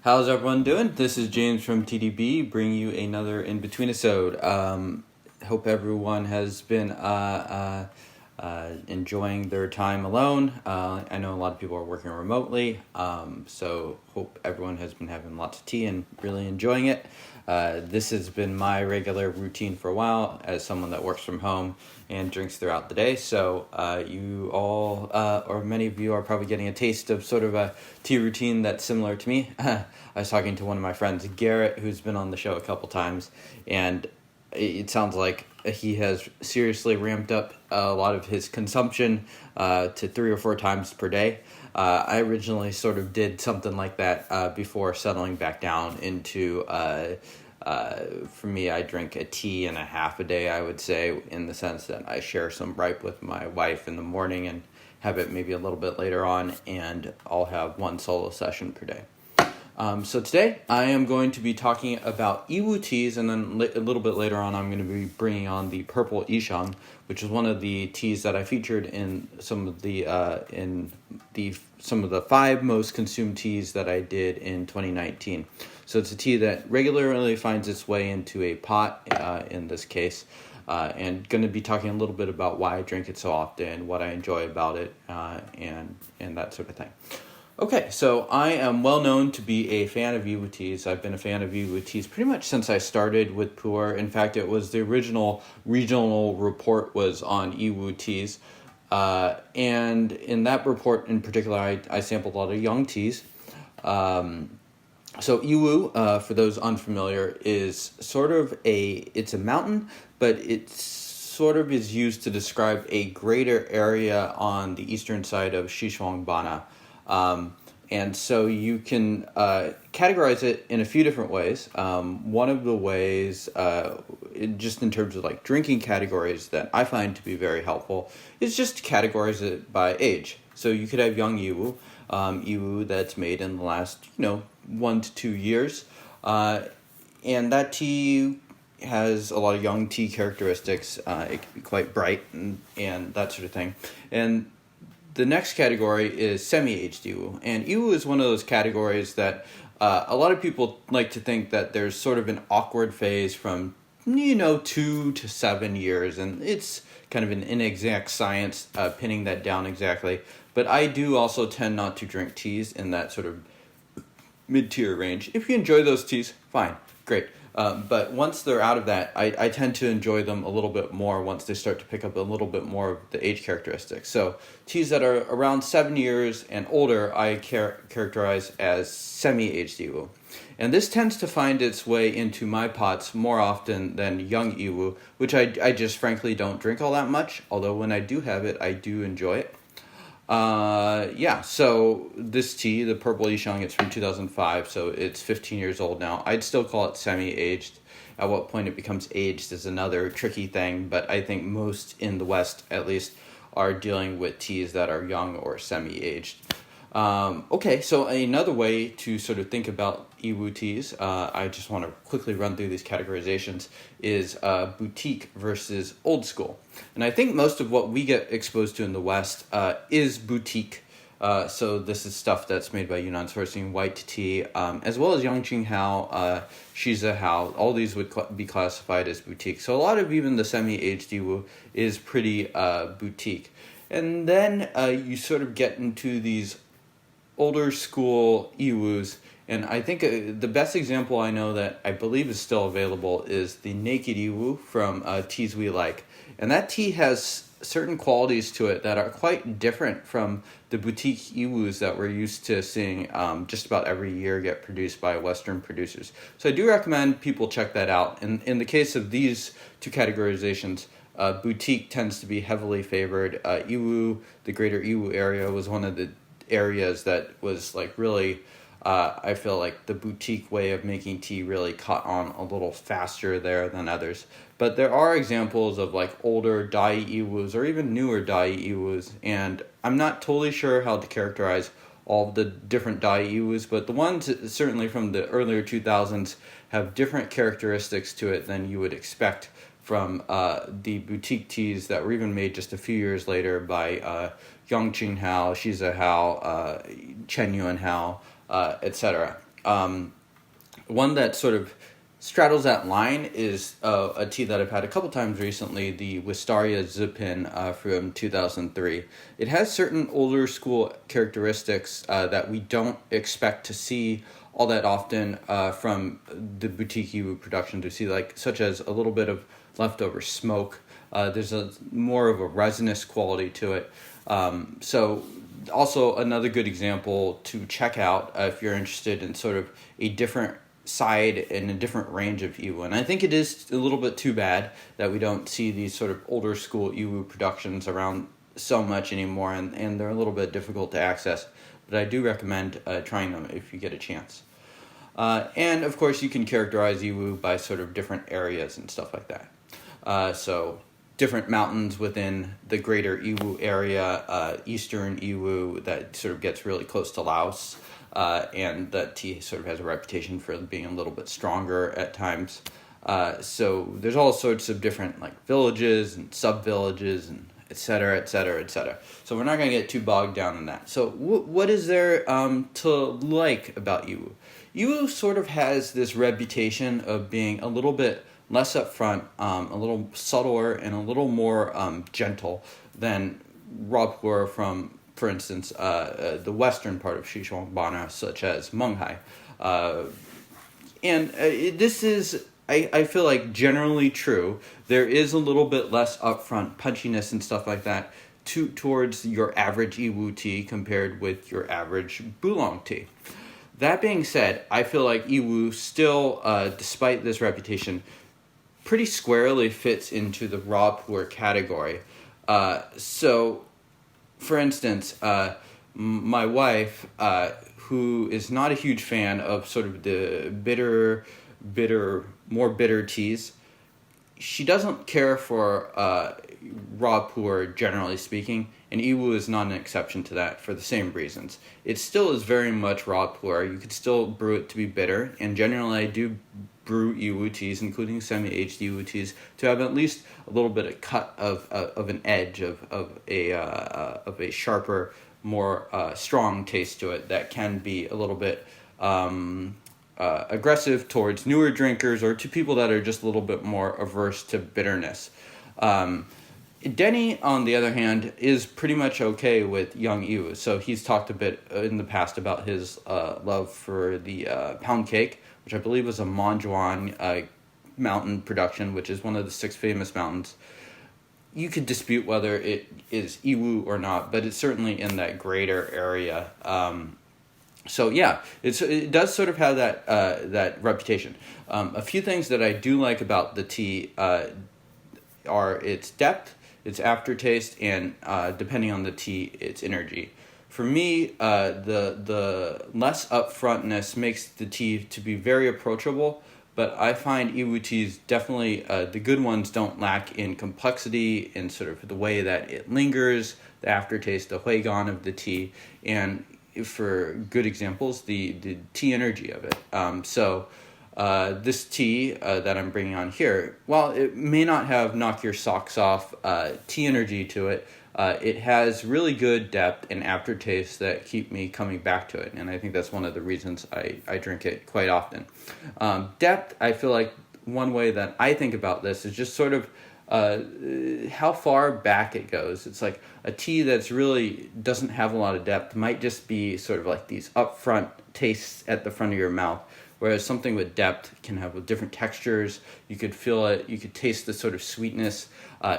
How's everyone doing? This is James from TeaDB bringing you another Inbetweenisode. Hope everyone has been enjoying their time alone. I know a lot of people are working remotely, so hope everyone has been having lots of tea and really enjoying it. This has been my regular routine for a while as someone that works from home and drinks throughout the day. So you all, or many of you, are probably getting a taste of sort of a tea routine that's similar to me. I was talking to one of my friends, Garrett, who's been on the show a couple times, and it sounds like he has seriously ramped up a lot of his consumption to 3 or 4 times per day. I originally sort of did something like that before settling back down into, for me, I drink a tea and a half a day, I would say, in the sense that I share some ripe with my wife in the morning and have it maybe a little bit later on, and I'll have 1 solo session per day. So today I am going to be talking about Yiwu teas, and then a little bit later on I'm going to be bringing on the Purple Yisheng, which is one of the teas that I featured in some of the 5 most consumed teas that I did in 2019. So it's a tea that regularly finds its way into a pot in this case, and going to be talking a little bit about why I drink it so often, what I enjoy about it, and that sort of thing. Okay, so I am well known to be a fan of Yiwu teas. I've been a fan of Yiwu teas pretty much since I started with pu'er. In fact, it was the original regional report was on Yiwu teas. And in that report in particular, I sampled a lot of young teas. So Yiwu, for those unfamiliar, is sort of it's a mountain, but it sort of is used to describe a greater area on the eastern side of Xishuangbanna. And so you can categorize it in a few different ways. One of the ways, just in terms of like drinking categories that I find to be very helpful, is just to categorize it by age. So you could have young Yiwu, Yiwu that's made in the last 1 to 2 years, and that tea has a lot of young tea characteristics. It can be quite bright and that sort of thing. And the next category is semi-aged Yiwu, and Yiwu is one of those categories that a lot of people like to think that there's sort of an awkward phase from 2 to 7 years, and it's kind of an inexact science pinning that down exactly. But I do also tend not to drink teas in that sort of mid-tier range. If you enjoy those teas, fine, great. But once they're out of that, I tend to enjoy them a little bit more once they start to pick up a little bit more of the age characteristics. So teas that are around 7 years and older, I characterize as semi-aged Yiwu. And this tends to find its way into my pots more often than young Yiwu, which I just frankly don't drink all that much, although when I do have it, I do enjoy it. So this tea, the Purple Yisheng, it's from 2005, so it's 15 years old now. I'd still call it semi-aged. At what point it becomes aged is another tricky thing, but I think most in the West, at least, are dealing with teas that are young or semi-aged. So another way to sort of think about Yiwu teas, I just want to quickly run through these categorizations, is boutique versus old school. And I think most of what we get exposed to in the West is boutique. So this is stuff that's made by Yunnan Sourcing, white tea, as well as Yangqing Hao, Shiza Hao. All these would be classified as boutique. So a lot of even the semi-aged Yiwu is pretty boutique. And then you sort of get into these older school Yiwus, and I think the best example I know that I believe is still available is the Naked Yiwu from Teas We Like. And that tea has certain qualities to it that are quite different from the boutique Yiwus that we're used to seeing just about every year get produced by Western producers. So I do recommend people check that out. And in the case of these 2 categorizations, boutique tends to be heavily favored. Yiwu, the greater Yiwu area, was one of the areas that was like really, I feel like the boutique way of making tea really caught on a little faster there than others. But there are examples of like older dai Yiwus or even newer dai Yiwus, and I'm not totally sure how to characterize all of the different dai Yiwus, but the ones certainly from the earlier 2000s have different characteristics to it than you would expect from the boutique teas that were even made just a few years later by Yangqing Hao, Shiza Hao, Chen Yuan Hao, etc. One that sort of straddles that line is a tea that I've had a couple times recently, the Wistaria Zipin from 2003. It has certain older school characteristics that we don't expect to see all that often from the boutique Yiwu productions. We see, like, such as a little bit of leftover smoke. There's more of a resinous quality to it. So also another good example to check out if you're interested in sort of a different side and a different range of Yiwu. And I think it is a little bit too bad that we don't see these sort of older school Yiwu productions around so much anymore, and they're a little bit difficult to access. But I do recommend trying them if you get a chance. And of course, you can characterize Yiwu by sort of different areas and stuff like that. So different mountains within the greater Yiwu area, eastern Yiwu that sort of gets really close to Laos, and that tea sort of has a reputation for being a little bit stronger at times. So there's all sorts of different, like, villages and sub-villages and et cetera, et cetera, et cetera. So we're not going to get too bogged down in that. So what is there to like about Yiwu? Yiwu sort of has this reputation of being a little bit less upfront, a little subtler, and a little more gentle than raw pu'er from, for instance, the western part of Xishuangbanna, such as Menghai. This is, I feel like, generally true. There is a little bit less upfront punchiness and stuff like that towards your average Yiwu tea compared with your average Oolong tea. That being said, I feel like Yiwu still, despite this reputation, pretty squarely fits into the raw pu'er category. So, for instance, my wife, who is not a huge fan of sort of the more bitter teas, she doesn't care for raw pu'er, generally speaking, and Yiwu is not an exception to that for the same reasons. It still is very much raw pu'er. You could still brew it to be bitter, and generally I do brew Yiwu teas, including semi-aged Yiwu teas, to have at least a little bit of cut of an edge of a sharper, more strong taste to it that can be a little bit aggressive towards newer drinkers or to people that are just a little bit more averse to bitterness. Denny, on the other hand, is pretty much okay with young Yiwu. So he's talked a bit in the past about his love for the pound cake, which I believe was a Manjuan mountain production, which is one of the 6 famous mountains. You could dispute whether it is Yiwu or not, but it's certainly in that greater area. So yeah, it does sort of have that reputation. A few things that I do like about the tea are its depth, its aftertaste, and depending on the tea, its energy. For me, the less upfrontness makes the tea to be very approachable, but I find Yiwu teas definitely, the good ones don't lack in complexity, in sort of the way that it lingers, the aftertaste, the huigan of the tea, and for good examples, the tea energy of it. This tea that I'm bringing on here, while it may not have knock your socks off tea energy to it, it has really good depth and aftertaste that keep me coming back to it, and I think that's one of the reasons I drink it quite often. Depth, I feel like one way that I think about this is just sort of how far back it goes. It's like a tea that's really doesn't have a lot of depth might just be sort of like these upfront tastes at the front of your mouth, whereas something with depth can have different textures. You could feel it, you could taste the sort of sweetness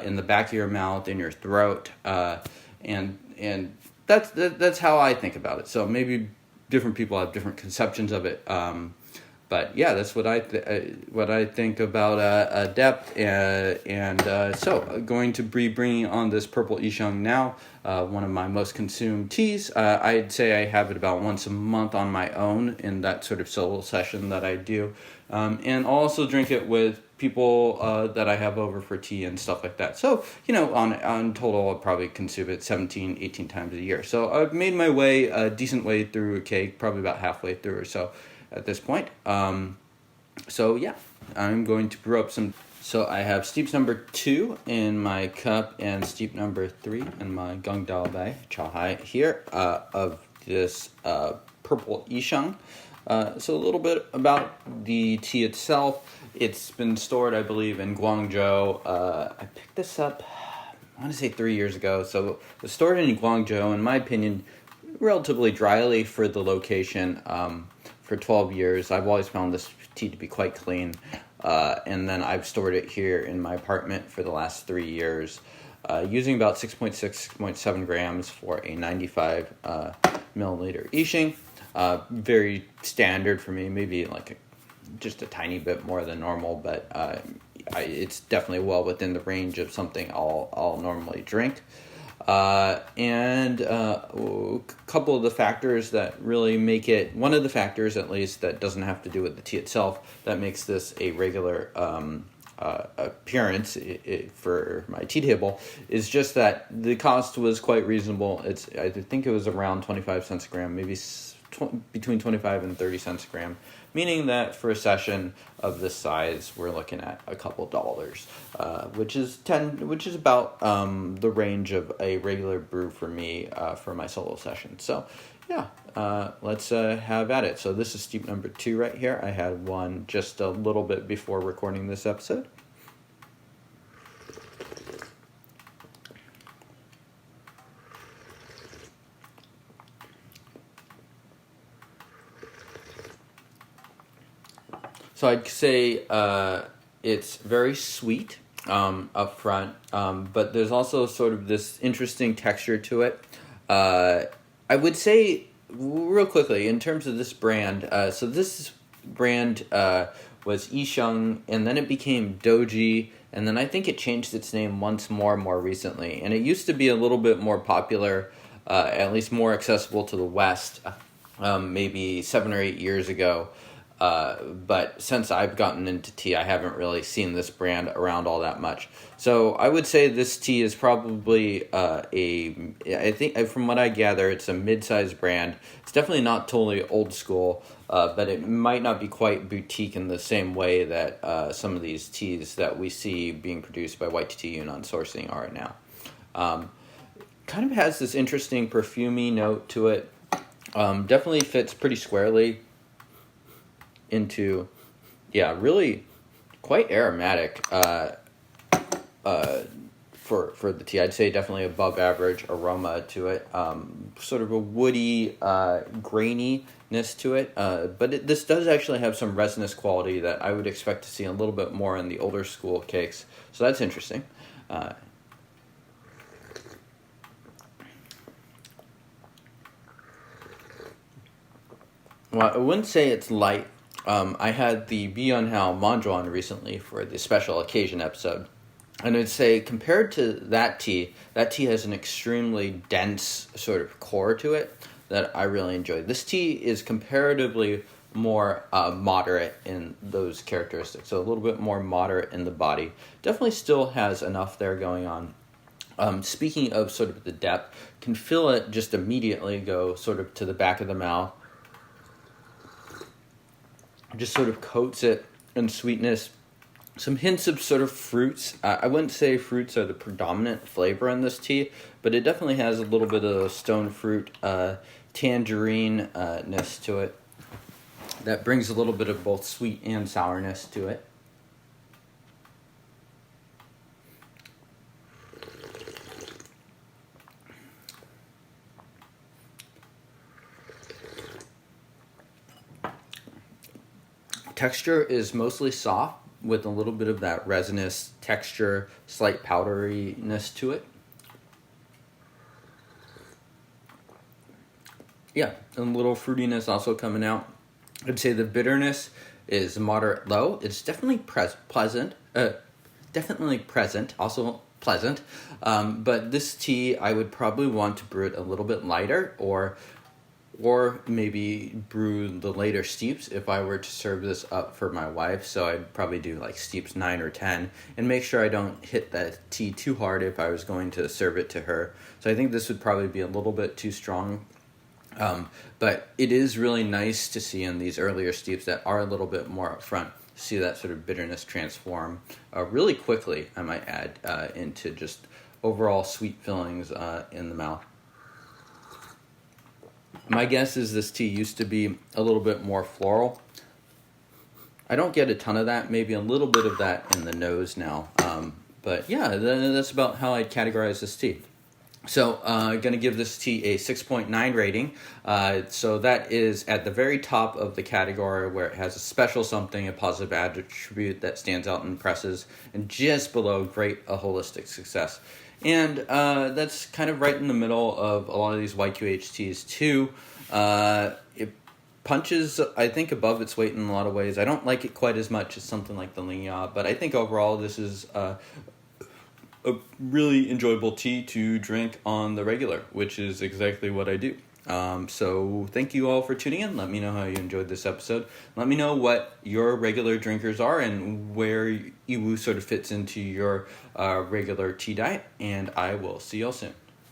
in the back of your mouth, in your throat, and that's how I think about it. So maybe different people have different conceptions of it. But yeah, that's what I think about depth, so going to be bringing on this Purple Yisheng now, one of my most consumed teas. I'd say I have it about once a month on my own in that sort of solo session that I do, and I'll also drink it with people that I have over for tea and stuff like that. So, on total, I'll probably consume it 17, 18 times a year. So I've made my way a decent way through a cake, probably about halfway through or so at this point. So yeah, I'm going to brew up some. So I have steep number 2 in my cup and steep number 3 in my Guangzhou Bai Chao Hai here of this Purple Yisheng. So a little bit about the tea itself. It's been stored, I believe, in Guangzhou. I picked this up, I want to say 3 years ago. So it was stored in Guangzhou, in my opinion, relatively dryly for the location. For 12 years, I've always found this tea to be quite clean. And then I've stored it here in my apartment for the last 3 years, using about 6.6, 6.7 grams for a 95 milliliter Yisheng. Very standard for me, maybe like just a tiny bit more than normal, but it's definitely well within the range of something I'll normally drink. And a couple of the factors that really make it, one of the factors at least that doesn't have to do with the tea itself, that makes this a regular appearance for my tea table, is just that the cost was quite reasonable. I think it was around 25 cents a gram, maybe between 25 and 30 cents a gram, meaning that for a session of this size, we're looking at a couple dollars, which is about the range of a regular brew for me for my solo session. So, yeah, let's have at it. So this is steep number 2 right here. I had one just a little bit before recording this episode. So I'd say it's very sweet up front, but there's also sort of this interesting texture to it. I would say, real quickly, in terms of this brand, so this brand was Yisheng, and then it became Doji, and then I think it changed its name once more recently. And it used to be a little bit more popular, at least more accessible to the West, maybe 7 or 8 years ago. But since I've gotten into tea, I haven't really seen this brand around all that much. So I would say this tea is probably I think from what I gather, it's a mid-sized brand. It's definitely not totally old school, but it might not be quite boutique in the same way that some of these teas that we see being produced by White Tea Yunnan Sourcing are now. Kind of has this interesting perfumey note to it. Definitely fits pretty squarely into, really quite aromatic for the tea. I'd say definitely above average aroma to it. Sort of a woody graininess to it. But this does actually have some resinous quality that I would expect to see a little bit more in the older school cakes. So that's interesting. Well, I wouldn't say it's light. I had the Biyonhao Manjuan recently for the special occasion episode. And I'd say compared to that tea has an extremely dense sort of core to it that I really enjoy. This tea is comparatively more moderate in those characteristics, so a little bit more moderate in the body. Definitely still has enough there going on. Speaking of sort of the depth, can feel it just immediately go sort of to the back of the mouth. Just sort of coats it in sweetness. Some hints of sort of fruits. I wouldn't say fruits are the predominant flavor in this tea, but it definitely has a little bit of stone fruit, tangerine-ness to it. That brings a little bit of both sweet and sourness to it. Texture is mostly soft with a little bit of that resinous texture, slight powderiness to it. Yeah, and a little fruitiness also coming out. I'd say the bitterness is moderate low. It's definitely pleasant. Definitely present, also pleasant. But this tea, I would probably want to brew it a little bit lighter, or maybe brew the later steeps if I were to serve this up for my wife. So I'd probably do like steeps 9 or 10 and make sure I don't hit that tea too hard if I was going to serve it to her. So I think this would probably be a little bit too strong. But it is really nice to see in these earlier steeps that are a little bit more up front, see that sort of bitterness transform really quickly, I might add, into just overall sweet fillings in the mouth. My guess is this tea used to be a little bit more floral. I don't get a ton of that, maybe a little bit of that in the nose now. But yeah, that's about how I'd categorize this tea. So I'm going to give this tea a 6.9 rating. So that is at the very top of the category where it has a special something, a positive attribute that stands out and impresses, and just below great, a holistic success. And that's kind of right in the middle of a lot of these YQH teas too. It punches, I think, above its weight in a lot of ways. I don't like it quite as much as something like the Lingya, but I think overall this is a really enjoyable tea to drink on the regular, which is exactly what I do. So thank you all for tuning in. Let me know how you enjoyed this episode. Let me know what your regular drinkers are and where Yiwu sort of fits into your regular tea diet, and I will see y'all soon.